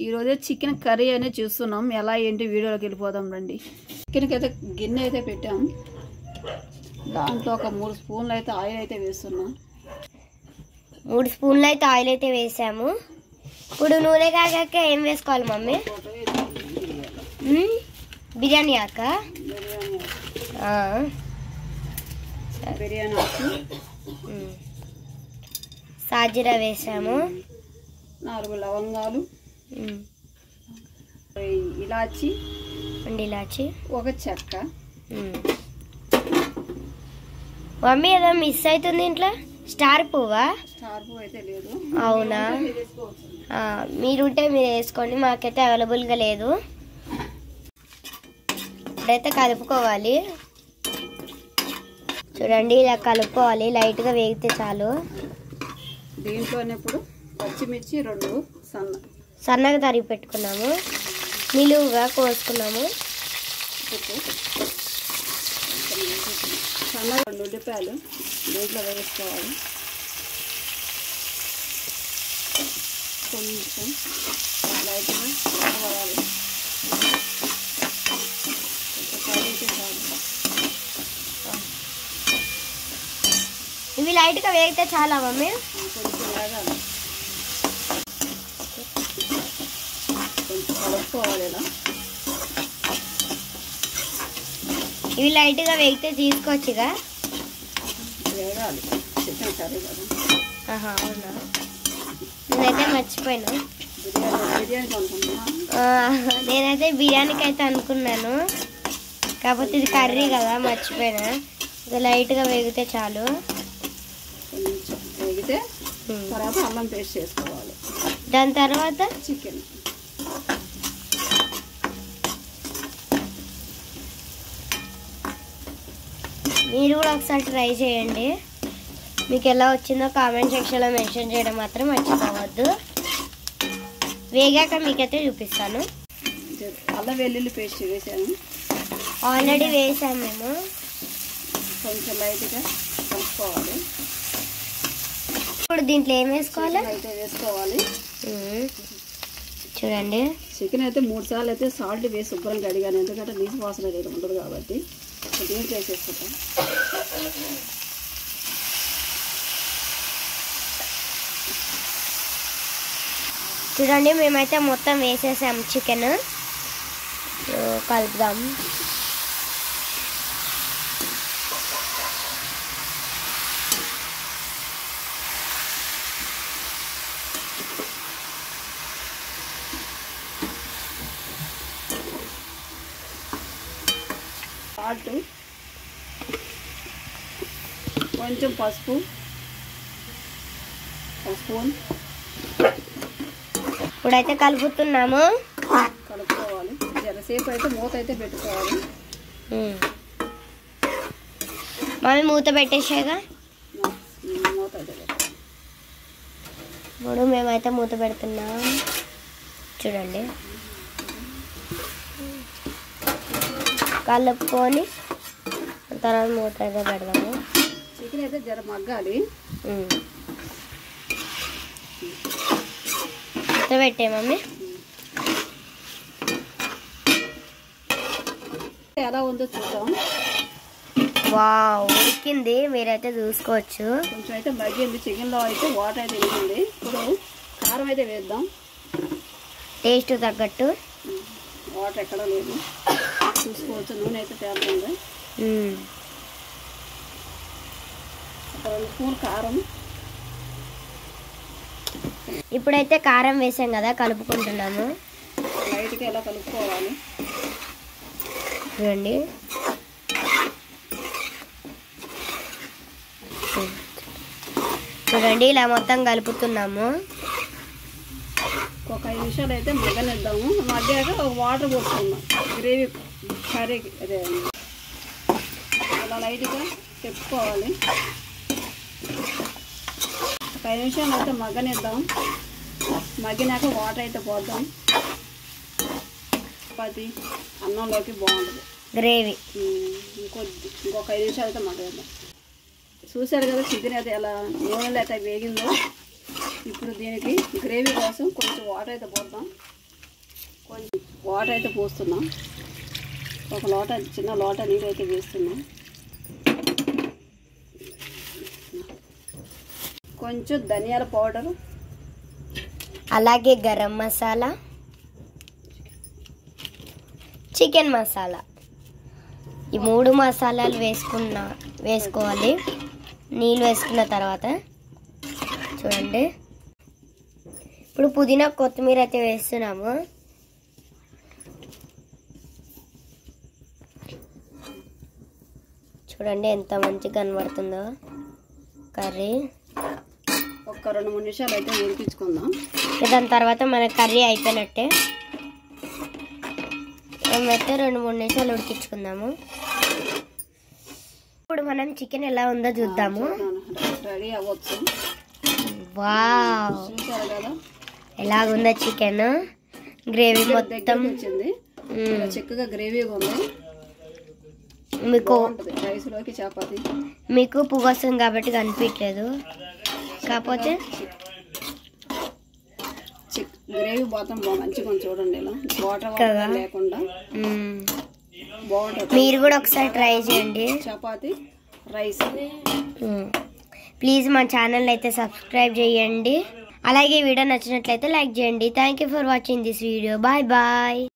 ఈరోజే chicken curry అనేది చూస్తున్నాం. ఎలా ఏంటి వీడియోలోకి వెళ్ళిపోదాం రండి. చికెన్కి అయితే గిన్నె అయితే పెట్టాం. దాంట్లో ఒక 3 స్పూన్లు అయితే ఆయిల్ అయితే వేస్తున్నాం. 3 స్పూన్లు అయితే ఆయిల్ అయితే వేసాము. ఇప్పుడు నూనె కాగాక ఏం వేసుకోవాలి మమ్మీ? బిర్యానీ ఆక, బిర్యానీ ఆకు, సాజీరా వేసాము, 4 లవంగాలు, ఇలాచి, ఒక చెక్క. మమ్మీ ఏదో మిస్ అవుతుంది ఇంట్లో. స్టార్ పువ్వా? స్టార్ పువ్వు అయితే లేదు. అవునా? మీరుంటే మీరు వేసుకోండి, మాకైతే అవైలబుల్గా లేదు. ఇప్పుడైతే కలుపుకోవాలి. చూడండి, ఇలా కలుపుకోవాలి. లైట్గా వేగితే చాలు. దీంట్లోనే ఇప్పుడు పచ్చిమిర్చి 2 సన్నగా తరిగి పెట్టుకున్నాము, నిలువుగా కోసుకున్నాము. సన్నగా 2 ఉల్లిపాయలు దీంట్లో వేసుకోవాలి. కొంచెం లైట్గా కలవాలి. ఇవి లైట్గా వేగితే చాలా మమ్మీ. కొంచెం వేగాలి, కొంచెం కలుపుకోవాలి. ఇలా ఇవి లైట్గా వేగితే తీసుకోవచ్చుగా. వేగాలి, చికెన్ కర్రీ కదా. అవునా? నేనైతే మర్చిపోయాను. బిర్యానీ అనుకుంటున్నా. నేనైతే బిర్యానీకి అయితే అనుకున్నాను, కాకపోతే ఇది కర్రీ కదా, మర్చిపోయినా. ఇది లైట్గా వేగితే చాలు. కొంచెం వేగితే తర్వాత అల్లం పేస్ట్ చేసుకోవాలి. దాని తర్వాత చికెన్. మీరు కూడా ఒకసారి ట్రై చేయండి. మీకు ఎలా వచ్చిందో కామెంట్ సెక్షన్లో మెన్షన్ చేయడం మాత్రం మర్చిపోవద్దు. వేగాక మీకైతే చూపిస్తాను. అల్లం వెల్లుల్లి పేస్ట్ వేసాను. ఆల్రెడీ వేసాము మేము. కొంచెం లైట్గా కలుపుకోవాలి. ఇప్పుడు దీంట్లో ఏం వేసుకోవాలి? అయితే వేసుకోవాలి. చూడండి, చికెన్ అయితే 3 సార్లు అయితే సాల్ట్ వేసి శుభ్రంగా కడిగాను. ఎందుకంటే నీసు వాసన అయితే ఉండదు కాబట్టి. దీంట్లో వేసేసుకుంటాం. చూడండి, మేమైతే మొత్తం వేసేసాం చికెన్. కలుపుదాం. సాల్ట్, కొంచెం పసుపు, 1 స్పూన్. ఇప్పుడైతే కలుపుతున్నాము. కలుపుకోవాలి. జరసేపు అయితే మూత అయితే పెట్టుకోవాలి. మమ్మీ మూత పెట్టేసాగా. మూత అయితే పెట్టాలి. ఇప్పుడు మేమైతే మూత పెడుతున్నాం. చూడండి, కలుపుకొని తర్వాత మూత అయితే పెడదాము. చికెన్ అయితే జర మగ్గాలి. మూత పెట్టే మమ్మీ. ఎలా ఉందో చూద్దాం. వావ్, ఉడికింది. మీరైతే చూసుకోవచ్చు. కొంచెం అయితే మగ్గింది. చికెన్లో అయితే వాటర్ అయితే వేసింది. ఇప్పుడు కారం అయితే వేద్దాం. టేస్ట్ తగ్గట్టు. వాటర్ ఎక్కడ లేదు, చూసుకోవచ్చు. నూనె అయితే తేలుతుంది. 2 స్పూన్ కారం. ఇప్పుడైతే కారం వేసాం కదా, కలుపుకుంటున్నాము. లైట్గా ఎలా కలుపుకోవాలి. చూడండి, చూడండి, ఇలా మొత్తం కలుపుతున్నాము. ఒక 5 నిమిషాలు అయితే మగ్గనిద్దాము. మగ్గాక వాటర్ పోసుకుందాం. గ్రేవీ కర్రీకి అదే అలా లైట్గా చెప్పుకోవాలి. ఒక 5 నిమిషాలు అయితే మగ్గనిద్దాం. మగ్గినాక వాటర్ అయితే పోద్దాం. చపాతి అన్నంలోకి బాగుంటుంది గ్రేవీ. ఇంకొక 5 నిమిషాలు అయితే మగ్గనిద్దాం. చూసారు కదా చికెన్ అయితే ఎలా నూనెలో అయితే వేగిందో. ఇప్పుడు దీనికి గ్రేవీ కోసం కొంచెం వాటర్ అయితే పోద్దాం. కొంచెం వాటర్ అయితే పోస్తున్నాం. ఒక లోట చిన్న లోట నీరు అయితే వేస్తున్నాం. కొంచెం ధనియాల పౌడరు, అలాగే గరం మసాలా, చికెన్ మసాలా, ఈ 3 మసాలాలు వేసుకోవాలి. నీళ్ళు వేసుకున్న తర్వాత చూడండి. ఇప్పుడు పుదీనా కొత్తిమీర అయితే వేస్తున్నాము. చూడండి ఎంత మంచిగా కనబడుతుందో కర్రీ. ఒక 2-3 నిమిషాలు అయితే వేయించుకుందాం. దాని తర్వాత మన కర్రీ అయిపోయినట్టే. మేమైతే 2-3 నిమిషాలు ఉడికించుకుందాము. ఇప్పుడు మనం చికెన్ ఎలా ఉందో చూద్దాము. రెడీ అవ్వచ్చు. వావ్, చూసారు కదా ఎలాగుందో చికెన్. గ్రేవీ మొత్తం వచ్చింది, చక్కగా గ్రేవీగా ఉంది. మీకు రైస్లోకి చపాతి. మీకు పువ్వు వస్తుంది కాబట్టి కనిపించలేదు, కాకపోతే గ్రేవీ మొత్తం మంచిగా చూడండి. ఇలా వాటర్ లేకుండా బాగుంటుంది. మీరు కూడా ఒకసారి ట్రై చేయండి. చపాతి రైస్. ప్లీజ్ మా ఛానల్ అయితే సబ్స్క్రైబ్ చేయండి. అలాగే వీడియో నచ్చినట్లయితే లైక్ చేయండి. Thank you for watching this video. Bye bye.